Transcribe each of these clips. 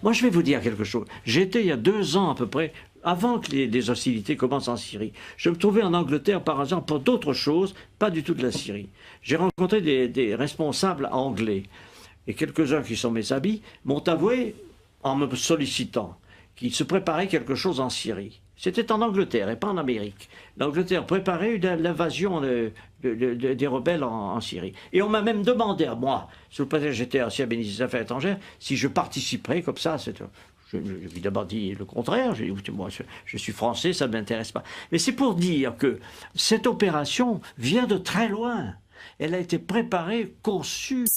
Moi, je vais vous dire quelque chose. J'étais il y a 2 ans à peu près, avant que les hostilités commencent en Syrie. Je me trouvais en Angleterre par hasard pour d'autres choses, pas du tout de la Syrie. J'ai rencontré des responsables anglais. Et quelques-uns qui sont mes amis m'ont avoué, en me sollicitant, qu'ils se préparaient quelque chose en Syrie. C'était en Angleterre et pas en Amérique. L'Angleterre préparait l'invasion des rebelles en Syrie. Et on m'a même demandé à moi, sous le prétexte que j'étais ancien ministre des Affaires étrangères, si je participerais comme ça. J'ai évidemment dit le contraire. J'ai dit, écoutez, moi, je suis français, ça ne m'intéresse pas. Mais c'est pour dire que cette opération vient de très loin. Elle a été préparée, conçue.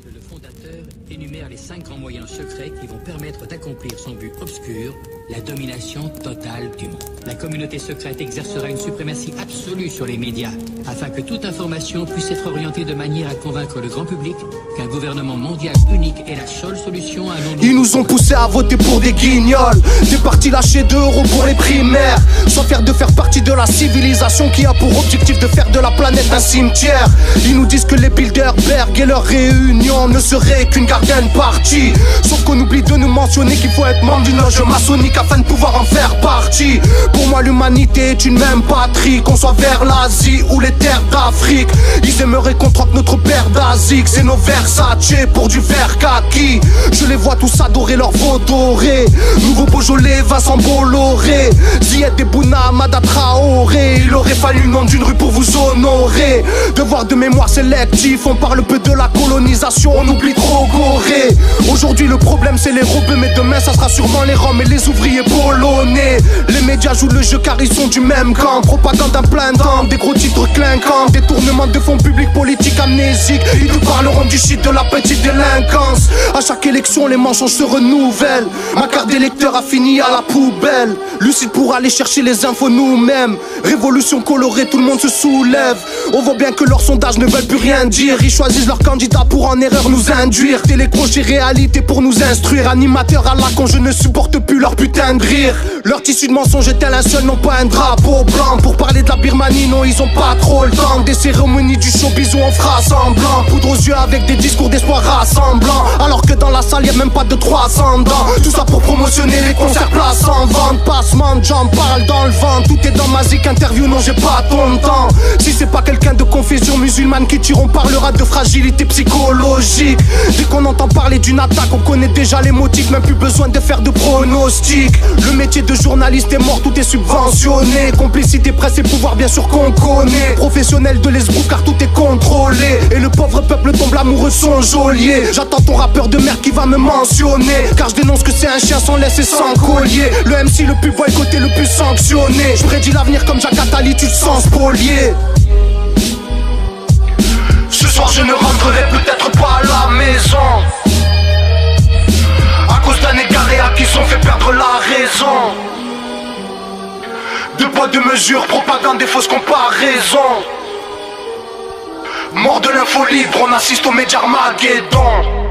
Le fondateur énumère les 5 grands moyens secrets qui vont permettre d'accomplir son but obscur, la domination totale du monde. La communauté secrète exercera une suprématie absolue sur les médias, afin que toute information puisse être orientée de manière à convaincre le grand public qu'un gouvernement mondial unique est la seule solution à un monde. Ils nous ont poussés à voter pour des guignols, des partis lâchés d'€ pour les primaires, sans faire de faire partie de la civilisation qui a pour objectif de faire de la planète un cimetière. Ils nous disent que les Bilderberg et leurs réunions ne serait qu'une garden party. Sauf qu'on oublie de nous mentionner qu'il faut être membre d'une loge maçonnique afin de pouvoir en faire partie. Pour moi l'humanité est une même patrie, qu'on soit vers l'Asie ou les terres d'Afrique. Ils aimeraient qu'on troque notre paire d'Asics et nos Versace pour du verre kaki. Je les vois tous adorer leur veau doré. Nouveau Beaujolais, Vincent Bolloré, Zied et Bouna, Amada Traoré. Il aurait fallu le nom d'une rue pour vous honorer. Devoir de mémoire sélectif, on parle peu de la colonisation, on oublie trop Gorée. Aujourd'hui le problème c'est les rebeux, mais demain ça sera sûrement les Roms et les ouvriers polonais. Les médias jouent le jeu car ils sont du même camp. Propagande en plein temps, des gros titres clinquants, détournement de fonds publics, politique amnésique. Ils te parleront du shit de la petite délinquance. À chaque élection les mensonges se renouvellent. Ma carte d'électeur a fini à la poubelle. Lucide pour aller chercher les infos nous-mêmes. Révolution colorée, tout le monde se soulève. On voit bien que leurs sondages ne veulent plus rien dire. Ils choisissent leurs candidats pour en erreur nous induire. Télécrochet réalité pour nous instruire. Animateurs à la con, je ne supporte plus leur putain de rire. Leur tissu de mensonge est tel un seul, non pas un drapeau blanc. Pour parler de la Birmanie, non ils ont pas trop le temps. Des cérémonies du showbiz où on fera semblant. Poudre aux yeux avec des discours d'espoir rassemblants. Alors que dans la salle y'a même pas de 300 dents. Tout ça pour promotionner les concerts place en vente. Passement de jambes, parle dans le vent. Tout est dans ma zik, interview, non j'ai pas ton temps. Si c'est pas quelqu'un de confession musulmane qui tire, on parlera de fragilité psychologique. Dès qu'on entend parler d'une attaque, on connaît déjà les motifs, même plus besoin de faire de pronostics. Le métier de journaliste est mort, tout est subventionné. Complicité, presse et pouvoir, bien sûr qu'on connaît. Professionnel de l'esbrouf car tout est contrôlé. Et le pauvre peuple tombe l'amoureux son geôlier. J'attends ton rappeur de merde qui va me mentionner, car je dénonce que c'est un chien sans laisse et sans collier. Le MC le plus boycotté, le plus sanctionné. Je prédis l'avenir comme Jacques Attali, tu te sens spolié. Ce soir je ne rentrerai peut-être pas à la maison à cause d'un égaré à qui sont fait perdre la raison. Deux poids deux mesures, propagande et fausses comparaisons. Mort de l'info libre, on assiste au média Armageddon.